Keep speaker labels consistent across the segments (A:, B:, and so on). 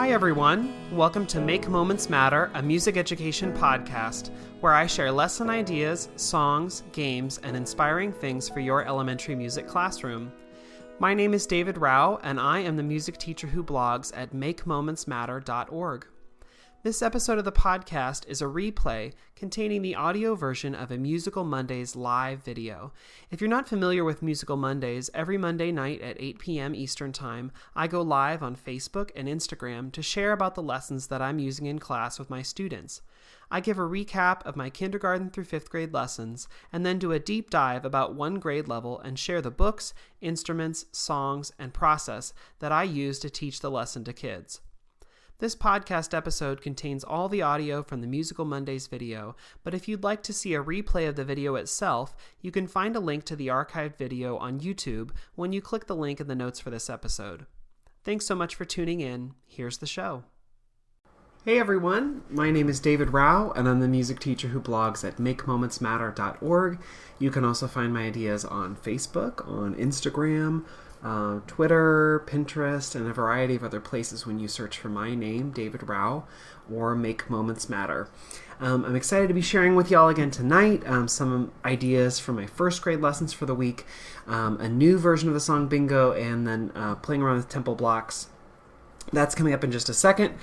A: Hi everyone, welcome to Make Moments Matter, a music education podcast, where I share lesson ideas, songs, games, and inspiring things for your elementary music classroom. My name is David Rao, and I am the music teacher who blogs at makemomentsmatter.org. This episode of the podcast is a replay containing the audio version of a Musical Mondays live video. If you're not familiar with Musical Mondays, every Monday night at 8 p.m. Eastern Time, I go live on Facebook and Instagram to share about the lessons that I'm using in class with my students. I give a recap of my kindergarten through 5th grade lessons, and then do a deep dive about one grade level and share the books, instruments, songs, and process that I use to teach the lesson to kids. This podcast episode contains all the audio from the Musical Mondays video, but if you'd like to see a replay of the video itself, you can find a link to the archived video on YouTube when you click the link in the notes for this episode. Thanks so much for tuning in. Here's the show. Hey everyone, my name is David Rao, and I'm the music teacher who blogs at makemomentsmatter.org. You can also find my ideas on Facebook, on Instagram, Twitter, Pinterest, and a variety of other places when you search for my name, David Rao, or Make Moments Matter. I'm excited to be sharing with y'all again tonight some ideas from my first grade lessons for the week, a new version of the song Bingo, and then playing around with tempo blocks. That's coming up in just a second.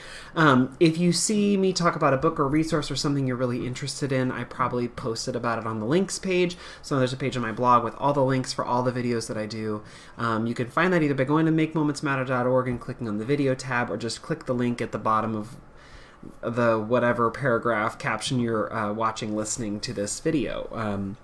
A: If you see me talk about a book or resource or something you're really interested in, I probably posted about it on the links page. So there's a page on my blog with all the links for all the videos that I do. You can find that either by going to makemomentsmatter.org and clicking on the video tab, or just click the link at the bottom of the whatever paragraph caption you're watching, listening to this video.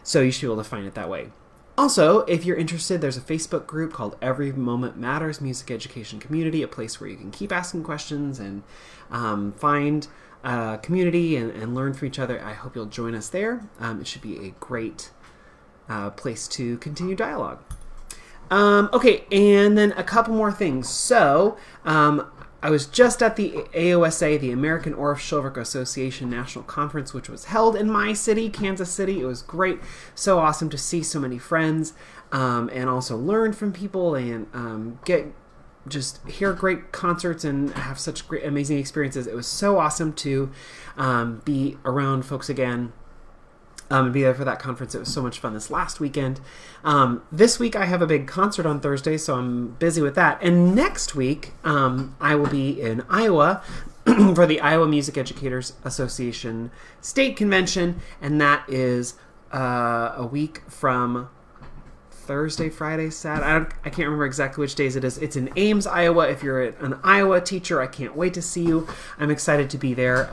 A: So you should be able to find it that way. Also, if you're interested, there's a Facebook group called Every Moment Matters Music Education Community, a place where you can keep asking questions and find community and learn from each other. I hope you'll join us there. It should be a great place to continue dialogue. Okay, and then a couple more things. So, I was just at the AOSA, the American Orff Shilverick Association National Conference, which was held in my city, Kansas City. It was great. So awesome to see so many friends, and also learn from people and hear great concerts and have such great, amazing experiences. It was so awesome to be around folks again. And be there for that conference. It was so much fun this last weekend. This week I have a big concert on Thursday, so I'm busy with that. And next week I will be in Iowa for the Iowa Music Educators Association State Convention, and that is a week from Thursday, Friday, Saturday. I can't remember exactly which days it is. It's in Ames, Iowa. If you're an Iowa teacher, I can't wait to see you. I'm excited to be there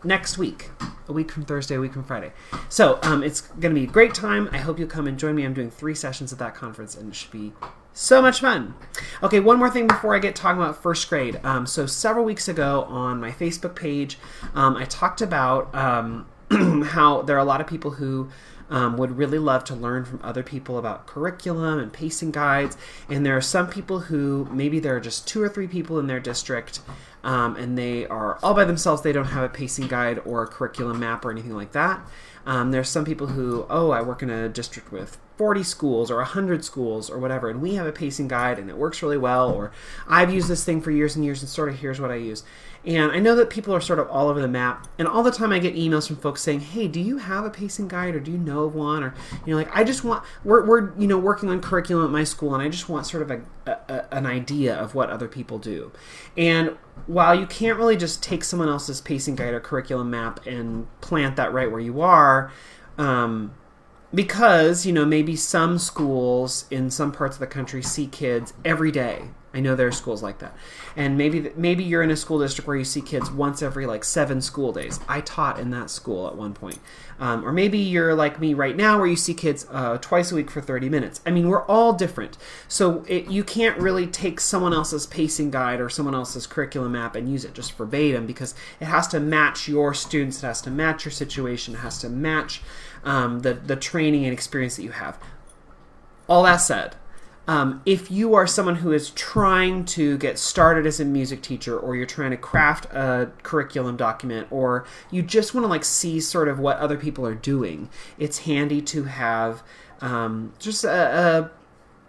A: next week, a week from Thursday, a week from Friday. So it's going to be a great time. I hope you'll come and join me. I'm doing 3 sessions at that conference, and it should be so much fun. Okay, one more thing before I get talking about first grade. So several weeks ago on my Facebook page, I talked about how there are a lot of people who would really love to learn from other people about curriculum and pacing guides. And there are some people who, maybe there are just 2 or 3 people in their district, and they are all by themselves. They don't have a pacing guide or a curriculum map or anything like that. There's some people who, I work in a district with 40 schools or 100 schools or whatever, and we have a pacing guide and it works really well, or I've used this thing for years and years and sort of here's what I use. And I know that people are sort of all over the map, and all the time I get emails from folks saying, hey, do you have a pacing guide, or do you know of one? Or, I just want, we're working on curriculum at my school, and I just want sort of an idea of what other people do. And while you can't really just take someone else's pacing guide or curriculum map and plant that right where you are, because, maybe some schools in some parts of the country see kids every day. I know there are schools like that. And maybe you're in a school district where you see kids once every 7 school days. I taught in that school at one point. Or maybe you're like me right now where you see kids twice a week for 30 minutes. I mean, we're all different. So you can't really take someone else's pacing guide or someone else's curriculum map and use it just verbatim, because it has to match your students. It has to match your situation. It has to match the training and experience that you have. All that said, if you are someone who is trying to get started as a music teacher, or you're trying to craft a curriculum document, or you just want to see sort of what other people are doing, it's handy to have just a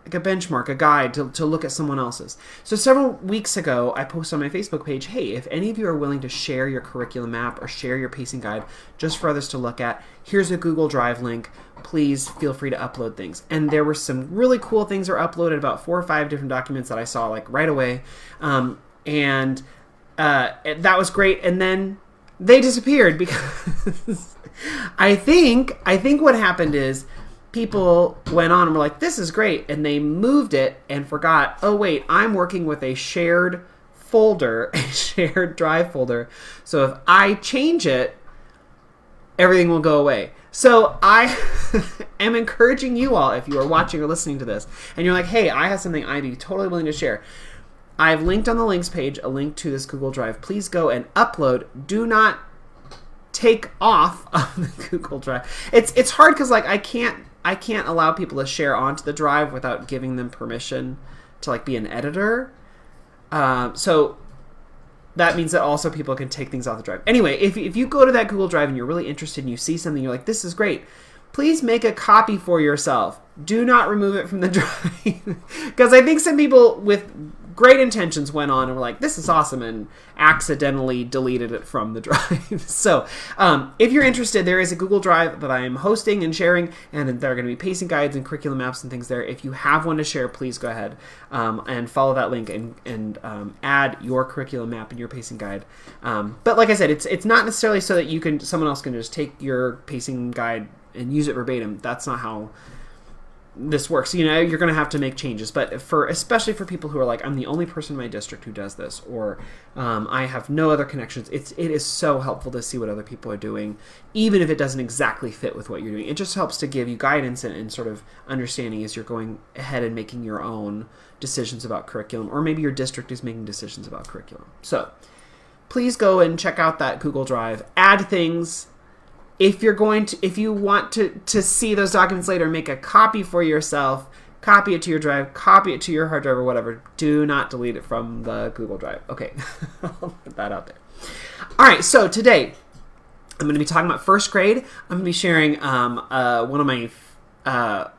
A: a benchmark, a guide to look at someone else's. So several weeks ago, I posted on my Facebook page, hey, if any of you are willing to share your curriculum map or share your pacing guide just for others to look at, here's a Google Drive link. Please feel free to upload things. And there were some really cool things that were uploaded, about 4 or 5 different documents that I saw like right away. And that was great. And then they disappeared because I think what happened is people went on and were like, this is great. And they moved it and forgot, oh, wait, I'm working with a shared folder, a shared drive folder. So if I change it, everything will go away. So I am encouraging you all, if you are watching or listening to this, and you're like, hey, I have something I'd be totally willing to share. I've linked on the links page a link to this Google Drive. Please go and upload. Do not take off of the Google Drive. It's hard because like I can't allow people to share onto the drive without giving them permission to like be an editor. So that means that also people can take things off the drive. Anyway, if you go to that Google Drive and you're really interested and you see something, you're like, this is great, please make a copy for yourself. Do not remove it from the drive. Because I think some people with great intentions went on and were like, this is awesome, and accidentally deleted it from the drive. So if you're interested, there is a Google Drive that I'm hosting and sharing, and there are going to be pacing guides and curriculum maps and things there. If you have one to share, please go ahead and follow that link and add your curriculum map and your pacing guide. But like I said, it's not necessarily so that someone else can just take your pacing guide and use it verbatim. That's not how this works. You're going to have to make changes, but especially for people who are like, I'm the only person in my district who does this, or I have no other connections, it is so helpful to see what other people are doing, even if it doesn't exactly fit with what you're doing. It just helps to give you guidance and sort of understanding as you're going ahead and making your own decisions about curriculum, or maybe your district is making decisions about curriculum. So please go and check out that Google Drive, add things. If you want to see those documents later, make a copy for yourself, copy it to your drive, copy it to your hard drive or whatever. Do not delete it from the Google Drive. Okay, I'll put that out there. All right, so today I'm going to be talking about first grade. I'm going to be sharing one of my, a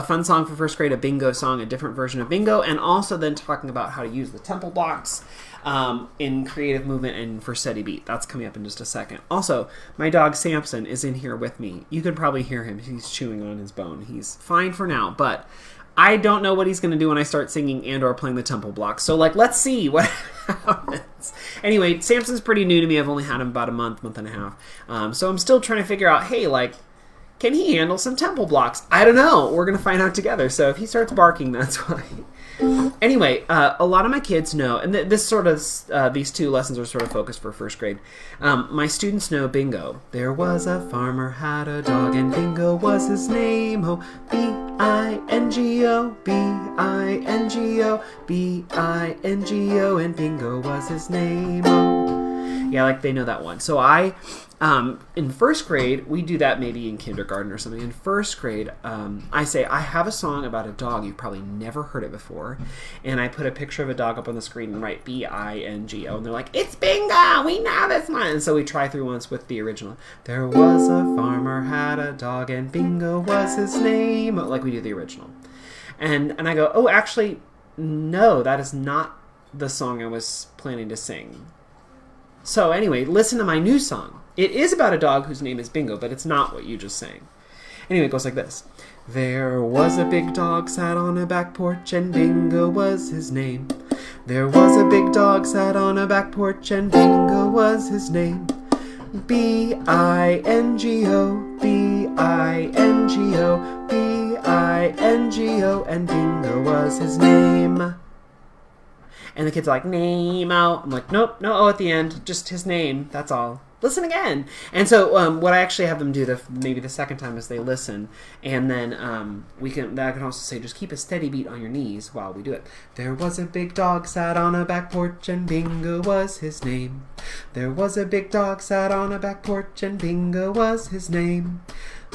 A: fun song for first grade, a bingo song, a different version of bingo, and also then talking about how to use the tempo blocks in creative movement and for steady beat. That's coming up in just a second. Also, my dog Samson is in here with me. You can probably hear him. He's chewing on his bone. He's fine for now, but I don't know what he's going to do when I start singing and or playing the tempo block. So let's see what happens. Anyway, Samson's pretty new to me. I've only had him about a month and a half. So I'm still trying to figure out, hey, can he handle some tempo blocks? I don't know. We're going to find out together. So if he starts barking, that's why. Anyway, a lot of my kids know, and these two lessons are sort of focused for first grade. My students know bingo. There was a farmer had a dog, and Bingo was his name. Oh, B-I-N-G-O, B-I-N-G-O, B-I-N-G-O, and Bingo was his name. Oh. Yeah, they know that one. So in first grade, we do that maybe in kindergarten or something. In first grade, I say, I have a song about a dog. You've probably never heard it before. And I put a picture of a dog up on the screen and write B-I-N-G-O. And they're like, it's Bingo! We know this one! And so we try through once with the original. There was a farmer had a dog, and Bingo was his name. Like we do the original. And I go, oh, actually, no, that is not the song I was planning to sing. So anyway, listen to my new song. It is about a dog whose name is Bingo, but it's not what you just sang. Anyway, it goes like this. There was a big dog sat on a back porch, and Bingo was his name. There was a big dog sat on a back porch, and Bingo was his name. B-I-N-G-O, B-I-N-G-O, B-I-N-G-O, and Bingo was his name. And the kids are like, name out. I'm like, nope, no O at the end, just his name, that's all. Listen again. And so what I actually have them do maybe the second time is they listen, and then I can also say, just keep a steady beat on your knees while we do it. There was a big dog sat on a back porch, and Bingo was his name. There was a big dog sat on a back porch, and Bingo was his name.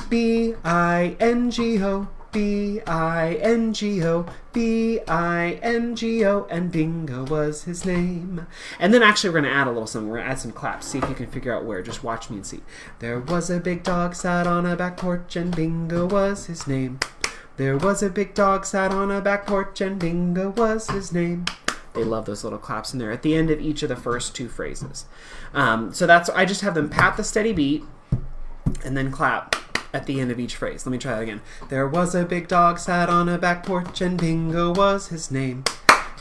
A: B-I-N-G-O, B-I-N-G-O, B-I-N-G-O, and Bingo was his name. And then actually we're going to add a little something. We're going to add some claps. See if you can figure out where. Just watch me and see. There was a big dog sat on a back porch, and Bingo was his name. There was a big dog sat on a back porch and Bingo was his name. They love those little claps in there at the end of each of the first two phrases. So I just have them pat the steady beat and then clap at the end of each phrase. Let me try that again. There was a big dog sat on a back porch and Bingo was his name.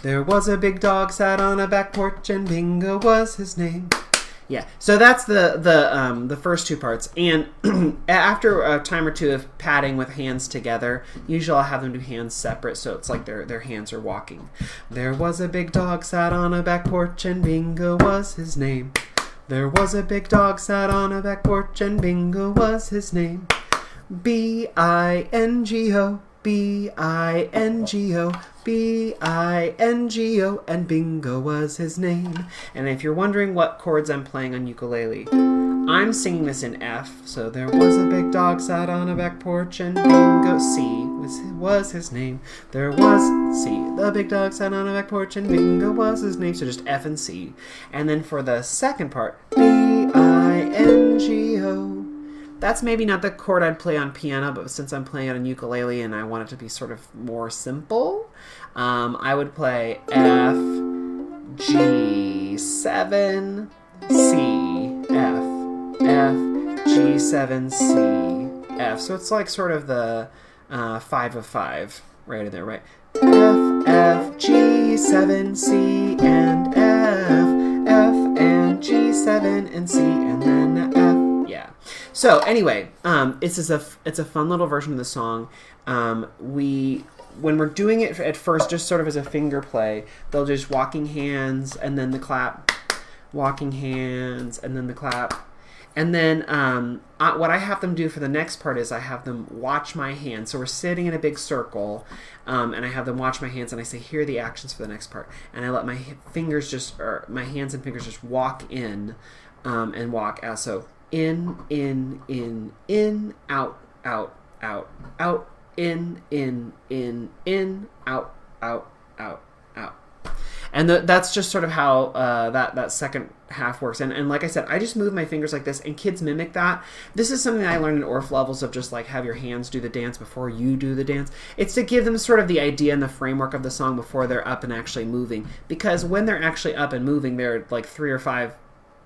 A: There was a big dog sat on a back porch and Bingo was his name. Yeah, so that's the first two parts. And after a time or two of patting with hands together, usually I'll have them do hands separate, so it's like their hands are walking. There was a big dog sat on a back porch and Bingo was his name. There was a big dog sat on a back porch and Bingo was his name. B-I-N-G-O, B-I-N-G-O, B-I-N-G-O, and Bingo was his name. And if you're wondering what chords I'm playing on ukulele, I'm singing this in F. So there was a big dog sat on a back porch and Bingo, C was his name. There was C. The big dog sat on a back porch and Bingo was his name. So just F and C. And then for the second part, B-I-N-G-O. That's maybe not the chord I'd play on piano, but since I'm playing it on ukulele and I want it to be sort of more simple, I would play F, G, 7, C, F, F, G, 7, C, F. So it's like sort of the 5 of 5 right in there, right? F, F, G, 7, C, and F, F, and G, 7, and C, and then F. Yeah. So anyway, it's a fun little version of the song. When we're doing it at first, just sort of as a finger play, they'll just walking hands and then the clap, walking hands and then the clap, and then what I have them do for the next part is I have them watch my hands. So we're sitting in a big circle, and I have them watch my hands, and I say, here are the actions for the next part, and I let my my hands and fingers just walk in, and walk out. So in, out, out, out, out, in, out, out, out, out. And that's just sort of how that second half works. And like I said, I just move my fingers like this, and kids mimic that. This is something that I learned in Orff levels of just like have your hands do the dance before you do the dance. It's to give them sort of the idea and the framework of the song before they're up and actually moving. Because when they're actually up and moving, there are like 3 or 5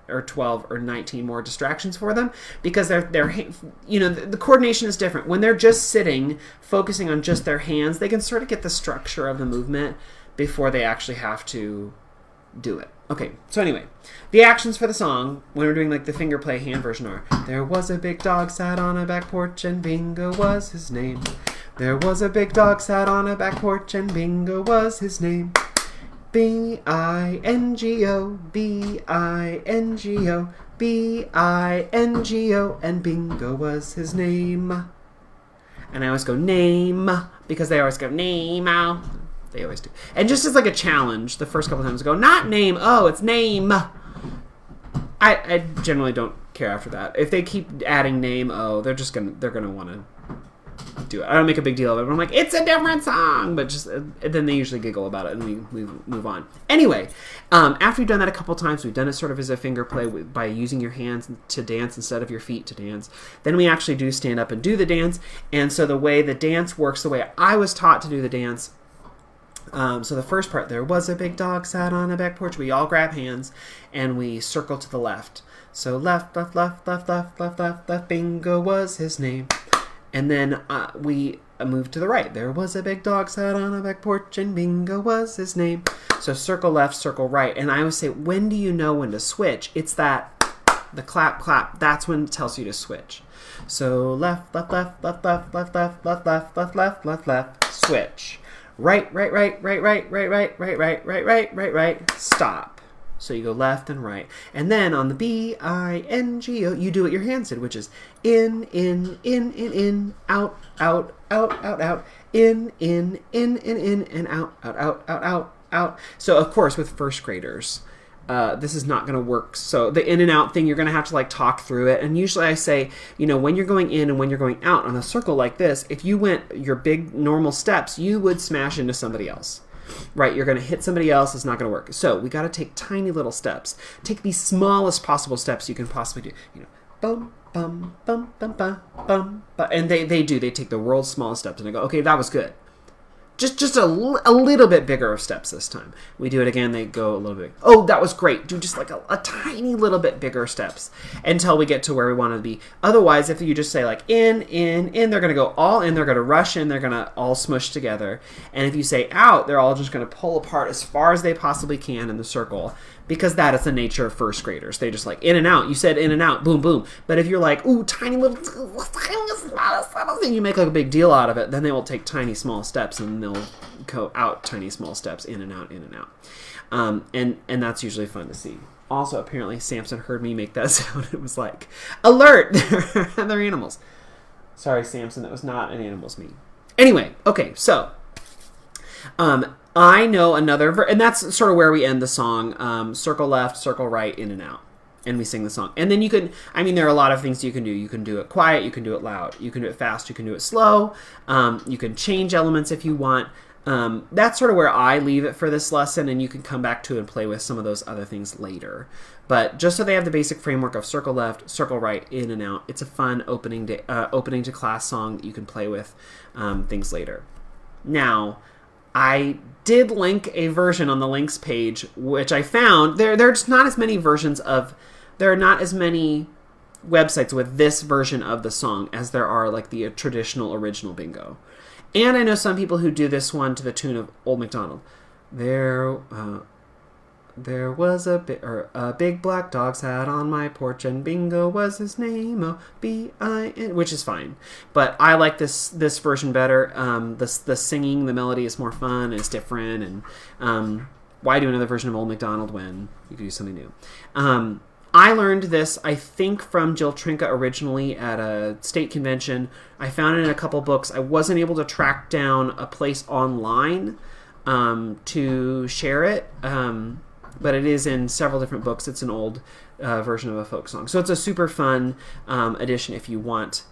A: or 12 or 19 more distractions for them, because they're the coordination is different. When they're just sitting, focusing on just their hands, they can sort of get the structure of the movement before they actually have to do it. Okay, so anyway, the actions for the song, when we're doing like the finger play hand version, are: there was a big dog sat on a back porch and Bingo was his name. There was a big dog sat on a back porch and Bingo was his name. B-I-N-G-O, B-I-N-G-O, B-I-N-G-O, and Bingo was his name. And I always go name, because they always go name out. They always do. And just as like a challenge, the first couple times I go, not name, oh, it's name. I generally don't care after that. If they keep adding name, oh, they're gonna want to do it. I don't make a big deal of it, but I'm like, it's a different song, but just then they usually giggle about it and we move on. Anyway, after we've done that a couple times, we've done it sort of as a finger play by using your hands to dance instead of your feet to dance. Then we actually do stand up and do the dance. And so the way the dance works, the way I was taught to do the dance. So the first part, there was a big dog sat on a back porch. We all grab hands and we circle to the left. So left, left, left, left, left, left, left, left. Bingo was his name. And then we move to the right. There was a big dog sat on a back porch and Bingo was his name. So circle left, circle right. And I always say, when do you know when to switch? It's that, the clap, clap. That's when it tells you to switch. So left, left, left, left, left, left, left, left, left, left, left, left, left, switch. Right, right, right, right, right, right, right, right, right, right, right, right, right, stop. So you go left and right. And then on the B-I-N-G-O, you do what your hands did, which is in, out, out, out, out, out, in, and out, out, out, out, out, out. So, of course, with first graders, this is not going to work. So the in and out thing, you're going to have to like talk through it. And usually I say, when you're going in and when you're going out on a circle like this, if you went your big normal steps, you would smash into somebody else. Right, you're going to hit somebody else. It's not going to work. So we got to take tiny little steps. Take the smallest possible steps you can possibly do. Boom, bum, bum, bum, bum, bum, bum. And they take the world's smallest steps, and I go, okay, that was good. Just a little bit bigger of steps this time. We do it again, they go a little bit. Oh, that was great. Do just like a tiny little bit bigger steps until we get to where we want to be. Otherwise, if you just say like in, they're going to go all in, they're going to rush in, they're going to all smush together. And if you say out, they're all just going to pull apart as far as they possibly can in the circle, because that is the nature of first graders. They just like in and out. You said in and out, boom, boom. But if you're like, ooh, tiny little thing, you make like a big deal out of it, then they will take tiny small steps and they'll go out tiny small steps, in and out, in and out. And that's usually fun to see. Also, apparently Samson heard me make that sound. It was like, alert, they're animals. Sorry, Samson, that was not an animal's me. Anyway, okay, so I know another, and that's sort of where we end the song. Circle left, circle right, in and out. And we sing the song. And then you can, there are a lot of things you can do. You can do it quiet, you can do it loud, you can do it fast, you can do it slow. You can change elements if you want. That's sort of where I leave it for this lesson, and you can come back to and play with some of those other things later. But just so they have the basic framework of circle left, circle right, in and out, it's a fun opening to class song that you can play with things later. Now, I did link a version on the links page, which I found there's not as many versions of. There are not as many websites with this version of the song as there are like the traditional original bingo. And I know some people who do this one to the tune of Old MacDonald. There was a big black dog sat on my porch, and Bingo was his name. Oh, B-I-N, which is fine. But I like this version better. The singing, the melody is more fun, it's different, and why do another version of Old MacDonald when you could do something new? I learned this, I think, from Jill Trinka originally at a state convention. I found it in a couple books. I wasn't able to track down a place online to share it, but it is in several different books. It's an old version of a folk song. So it's a super fun edition if you want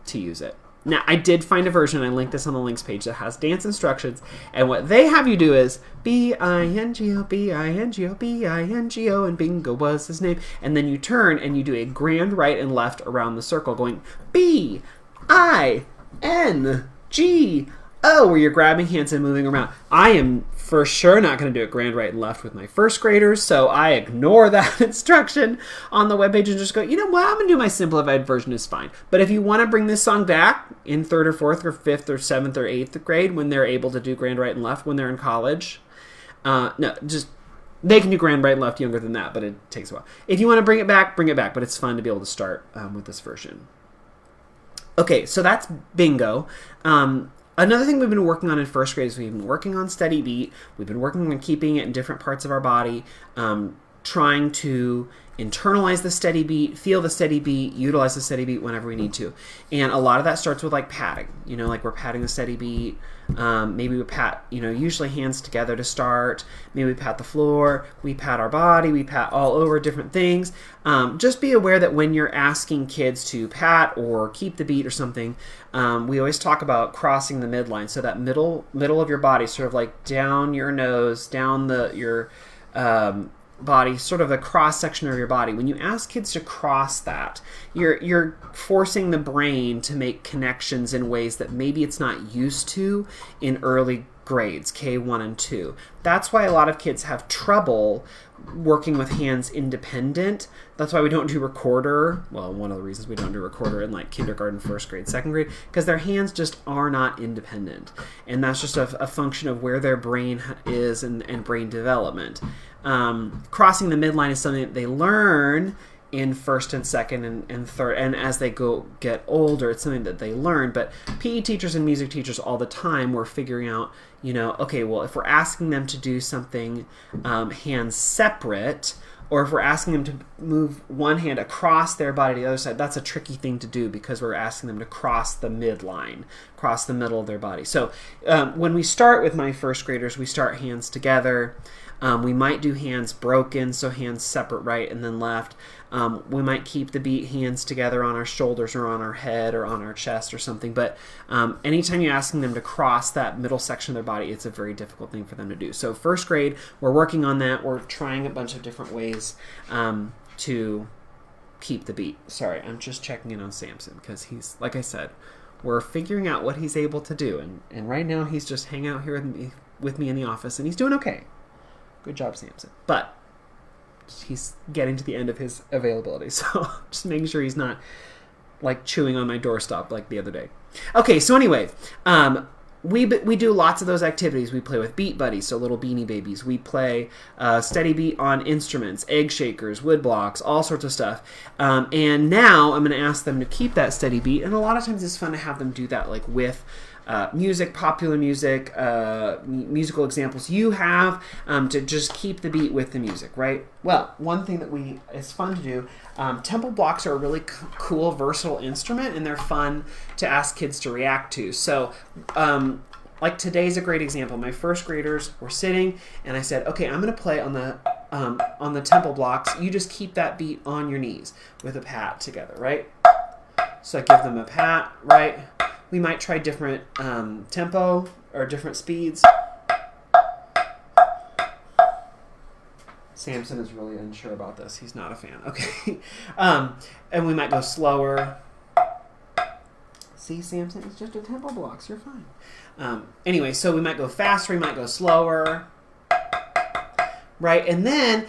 A: to use it. Now, I did find a version, I linked this on the links page, that has dance instructions, and what they have you do is B-I-N-G-O, B-I-N-G-O, B-I-N-G-O, and Bingo was his name, and then you turn and you do a grand right and left around the circle going B-I-N-G-O, where you're grabbing hands and moving around. I am for sure not going to do it grand right and left with my first graders, so I ignore that instruction on the webpage and just go, you know what, I'm going to do my simplified version, is fine. But if you want to bring this song back in 3rd or 4th or 5th or 7th or 8th grade when they're able to do grand right and left when they're in college, they can do grand right and left younger than that, but it takes a while. If you want to bring it back, but it's fun to be able to start with this version. Okay, so that's Bingo. Another thing we've been working on in first grade is we've been working on steady beat. We've been working on keeping it in different parts of our body, trying to internalize the steady beat, feel the steady beat, utilize the steady beat whenever we need to. And a lot of that starts with like patting, like we're patting the steady beat. Maybe we pat, usually hands together to start. Maybe we pat the floor, we pat our body, we pat all over different things. Just be aware that when you're asking kids to pat or keep the beat or something, we always talk about crossing the midline. So that middle of your body, sort of like down your nose, down your body, sort of the cross section of your body. When you ask kids to cross that, you're forcing the brain to make connections in ways that maybe it's not used to in early grades, K1 and 2. That's why a lot of kids have trouble working with hands independent. That's why we don't do recorder. Well, one of the reasons we don't do recorder in like kindergarten, first grade, second grade, because their hands just are not independent. And that's just a function of where their brain is and brain development. Crossing the midline is something that they learn in first and second and third, and as they get older, it's something that they learn. But PE teachers and music teachers all the time were figuring out, okay, well, if we're asking them to do something hands separate, or if we're asking them to move one hand across their body to the other side, that's a tricky thing to do because we're asking them to cross the midline, cross the middle of their body. So when we start with my first graders, we start hands together. We might do hands broken, so hands separate right and then left. We might keep the beat hands together on our shoulders or on our head or on our chest or something. But anytime you're asking them to cross that middle section of their body, it's a very difficult thing for them to do. So first grade, we're working on that. We're trying a bunch of different ways to keep the beat. Sorry, I'm just checking in on Samson because he's, like I said, we're figuring out what he's able to do. And right now he's just hanging out here with me in the office, and he's doing okay. Good job, Samson. But he's getting to the end of his availability, so just making sure he's not like chewing on my doorstop like the other day. Okay, so anyway, we do lots of those activities. We play with Beat Buddies, so little beanie babies. We play steady beat on instruments, egg shakers, wood blocks, all sorts of stuff. And now I'm going to ask them to keep that steady beat. And a lot of times it's fun to have them do that, like with music, popular music, musical examples you have, to just keep the beat with the music, right? Well, one thing that is fun to do, tempo blocks are a really cool, versatile instrument, and they're fun to ask kids to react to. So, like today's a great example. My first graders were sitting, and I said, okay, I'm going to play on the tempo blocks. You just keep that beat on your knees with a pat together, right? So I give them a pat, right? We might try different tempo or different speeds. Samson is really unsure about this. He's not a fan. Okay. And we might go slower. See, Samson, it's just a tempo blocks. You're fine. Anyway, so we might go faster. We might go slower. Right, and then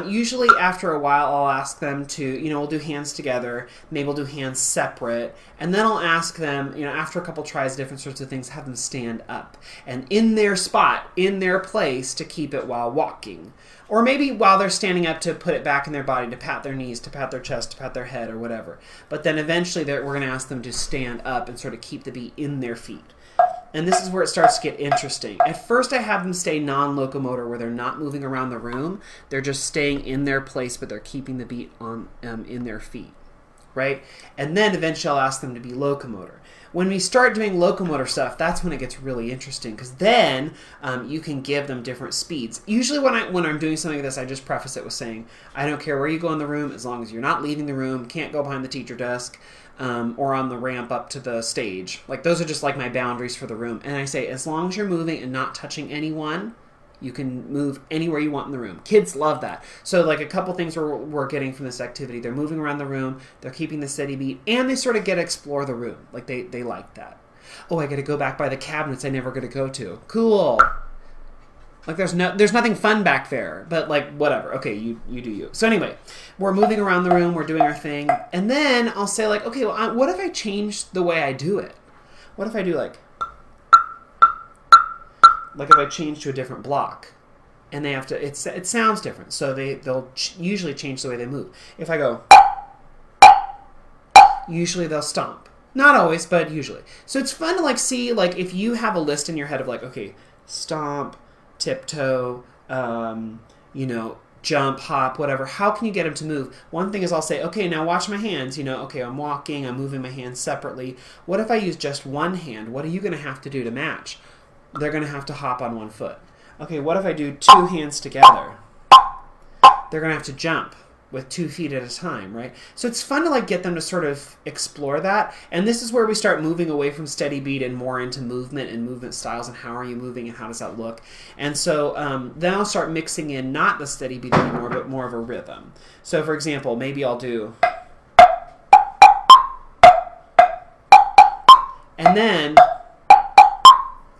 A: usually after a while I'll ask them to, we'll do hands together, maybe we'll do hands separate, and then I'll ask them, after a couple tries, different sorts of things, have them stand up and in their spot, in their place, to keep it while walking. Or maybe while they're standing up to put it back in their body, to pat their knees, to pat their chest, to pat their head, or whatever. But then eventually we're going to ask them to stand up and sort of keep the beat in their feet. And this is where it starts to get interesting. At first I have them stay non-locomotor, where they're not moving around the room. They're just staying in their place, but they're keeping the beat on in their feet, right? And then eventually I'll ask them to be locomotor. When we start doing locomotor stuff, that's when it gets really interesting, because then you can give them different speeds. Usually when I'm doing something like this, I just preface it with saying, I don't care where you go in the room, as long as you're not leaving the room, can't go behind the teacher desk, or on the ramp up to the stage. Like, those are just like my boundaries for the room. And I say, as long as you're moving and not touching anyone, you can move anywhere you want in the room. Kids love that. So like a couple things we're getting from this activity. They're moving around the room, they're keeping the steady beat, and they sort of get to explore the room. Like they like that. Oh, I got to go back by the cabinets I never got to go to. Cool. Like there's nothing fun back there, but like whatever. Okay, you do you. So anyway, we're moving around the room, we're doing our thing, and then I'll say like, okay, well, what if I change the way I do it? What if I do like if I change to a different block, and they have to, it sounds different, so they'll usually change the way they move. If I go, usually they'll stomp. Not always, but usually. So it's fun to like see, like if you have a list in your head of like, okay, stomp, tiptoe, jump, hop, whatever. How can you get them to move? One thing is I'll say, okay, now watch my hands. Okay, I'm walking, I'm moving my hands separately. What if I use just one hand? What are you going to have to do to match? They're going to have to hop on one foot. Okay, what if I do two hands together? They're going to have to jump with 2 feet at a time, right? So it's fun to like get them to sort of explore that. And this is where we start moving away from steady beat and more into movement and movement styles and how are you moving and how does that look. And so then I'll start mixing in not the steady beat anymore, but more of a rhythm. So for example, maybe I'll do, and then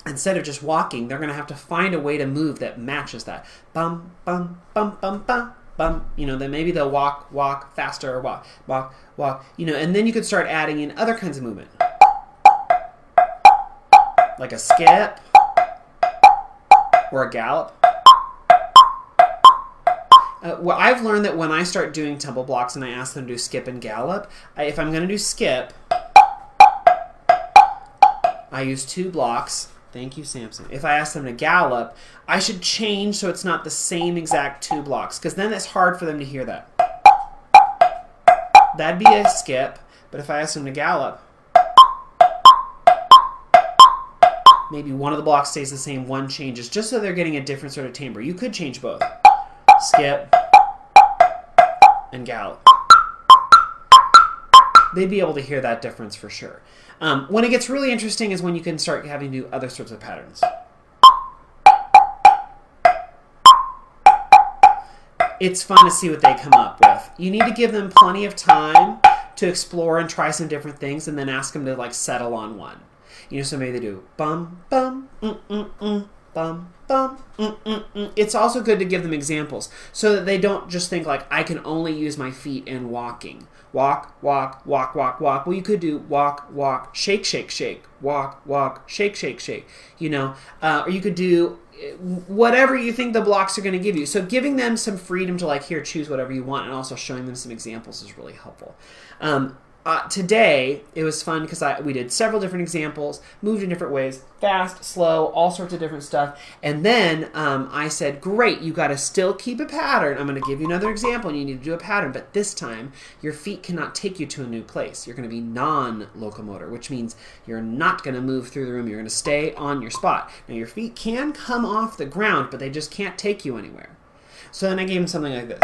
A: instead of just walking, they're going to have to find a way to move that matches that. Bum, bum, bum, bum, bum. Then maybe they'll walk faster, or walk, and then you could start adding in other kinds of movement. Like a skip or a gallop. Well, I've learned that when I start doing tempo blocks and I ask them to do skip and gallop, if I'm going to do skip, I use 2 blocks. Thank you, Samson. If I ask them to gallop, I should change so it's not the same exact 2 blocks, because then it's hard for them to hear that. That'd be a skip, but if I ask them to gallop, maybe one of the blocks stays the same, one changes, just so they're getting a different sort of timbre. You could change both. Skip and gallop. They'd be able to hear that difference for sure. When it gets really interesting is when you can start having to do other sorts of patterns. it's fun to see what they come up with. You need to give them plenty of time to explore and try some different things, and then ask them to like settle on one. So maybe they do bum bum bum bum. It's also good to give them examples so that they don't just think like, I can only use my feet in walking. Walk, walk, walk, walk, walk. Well, you could do walk, walk, shake, shake, shake. Walk, walk, shake, shake, shake. Or you could do whatever you think the blocks are going to give you. So giving them some freedom to like, here, choose whatever you want, and also showing them some examples is really helpful. Today, it was fun because we did several different examples, moved in different ways, fast, slow, all sorts of different stuff. And then I said, great, you got to still keep a pattern. I'm going to give you another example, and you need to do a pattern. But this time, your feet cannot take you to a new place. You're going to be non-locomotor, which means you're not going to move through the room. You're going to stay on your spot. Now, your feet can come off the ground, but they just can't take you anywhere. So then I gave them something like this.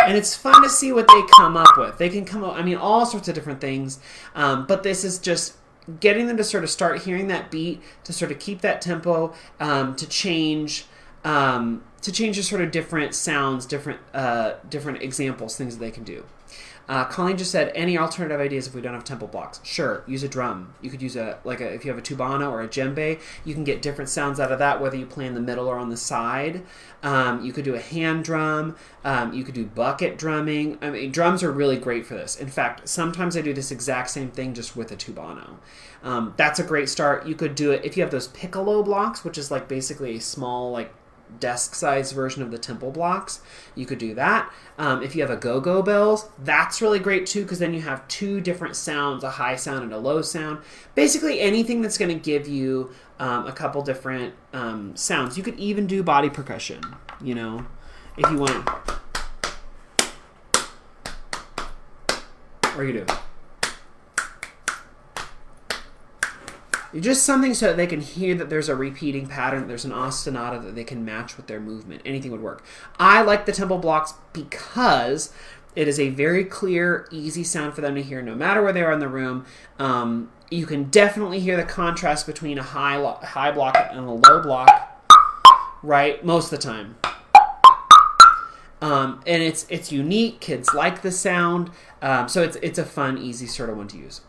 A: And it's fun to see what they come up with. They can come up, all sorts of different things. But this is just getting them to sort of start hearing that beat, to sort of keep that tempo, to change just sort of different sounds, different examples, things that they can do. Colleen just said, any alternative ideas if we don't have tempo blocks? Sure, use a drum. You could use if you have a tubano or a djembe, you can get different sounds out of that, whether you play in the middle or on the side. You could do a hand drum. You could do bucket drumming. Drums are really great for this. In fact, sometimes I do this exact same thing just with a tubano. That's a great start. You could do it if you have those piccolo blocks, which is like basically a small like desk-sized version of the tempo blocks. You could do that. If you have a go-go bells, that's really great too, because then you have two different sounds, a high sound and a low sound. Basically anything that's going to give you a couple different sounds. You could even do body percussion, if you want. Or you do. Just something so that they can hear that there's a repeating pattern, there's an ostinato that they can match with their movement. Anything would work. I like the tempo blocks because it is a very clear, easy sound for them to hear no matter where they are in the room. You can definitely hear the contrast between a high block and a low block, right? Most of the time. And it's unique. Kids like the sound. So it's a fun, easy sort of one to use.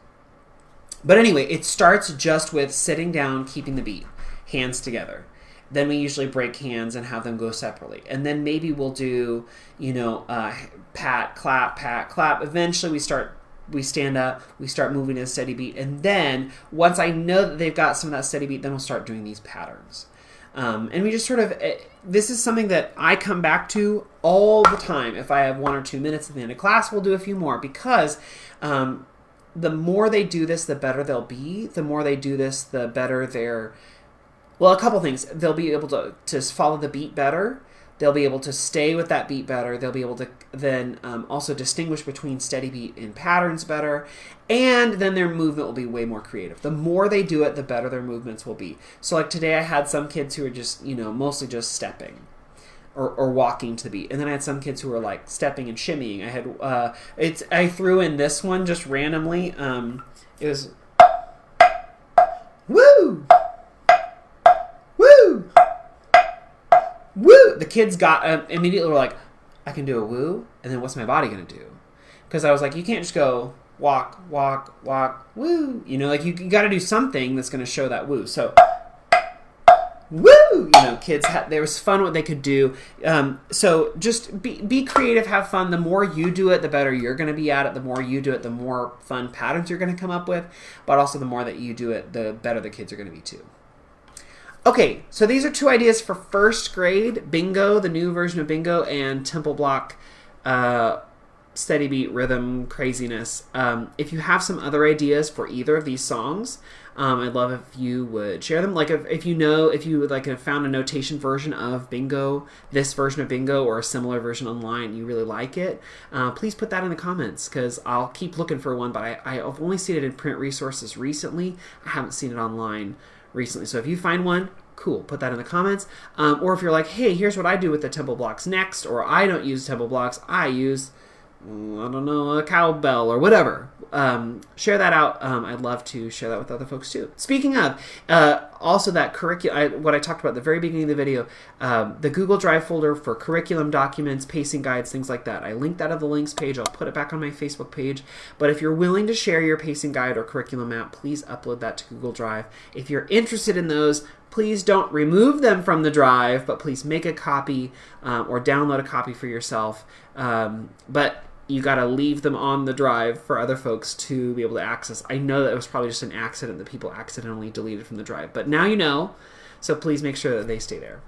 A: But anyway, it starts just with sitting down, keeping the beat, hands together. Then we usually break hands and have them go separately. And then maybe we'll do, pat, clap. Eventually we stand up, we start moving in a steady beat. And then once I know that they've got some of that steady beat, then we'll start doing these patterns. And we just sort of, this is something that I come back to all the time. If I have 1 or 2 minutes at the end of class, we'll do a few more because the more they do this, the better they'll be. The more they do this, the better they're... Well, a couple things. They'll be able to follow the beat better. They'll be able to stay with that beat better. They'll be able to then also distinguish between steady beat and patterns better. And then their movement will be way more creative. The more they do it, the better their movements will be. So like today I had some kids who were just, mostly just stepping. Or walking to the beat. And then I had some kids who were like stepping and shimmying. I threw in this one just randomly. It was woo! Woo! Woo! The kids got immediately were like, I can do a woo, and then what's my body gonna do? Because I was like, you can't just go walk, walk, walk, woo. You gotta do something that's gonna show that woo. So woo! Kids there was fun what they could do. So just be creative, have fun. The more you do it, the better you're going to be at it. The more you do it, the more fun patterns you're going to come up with. But also the more that you do it, the better the kids are going to be too. Okay, so these are 2 ideas for first grade. Bingo, the new version of Bingo, and tempo block, steady beat, rhythm, craziness. If you have some other ideas for either of these songs, I'd love if you would share them. Like if you have found a notation version of Bingo, this version of Bingo, or a similar version online, you really like it, please put that in the comments because I'll keep looking for one. But I've only seen it in print resources recently. I haven't seen it online recently. So if you find one, cool, put that in the comments. Or if you're like, hey, here's what I do with the tempo blocks next, or I don't use tempo blocks, I use, a cowbell or whatever. share that out. I'd love to share that with other folks too. Speaking of, also that curriculum, what I talked about at the very beginning of the video, the Google Drive folder for curriculum documents, pacing guides, things like that. I linked that on the links page. I'll put it back on my Facebook page. But if you're willing to share your pacing guide or curriculum map, please upload that to Google Drive. If you're interested in those, please don't remove them from the drive, but please make a copy or download a copy for yourself. But you got to leave them on the drive for other folks to be able to access. I know that it was probably just an accident that people accidentally deleted from the drive, but now you know, so please make sure that they stay there.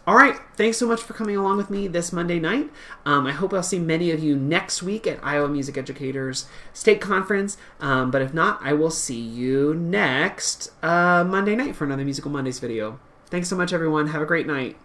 A: All right, thanks so much for coming along with me this Monday night. I hope I'll see many of you next week at Iowa Music Educators State Conference, but if not, I will see you next Monday night for another Musical Mondays video. Thanks so much, everyone. Have a great night.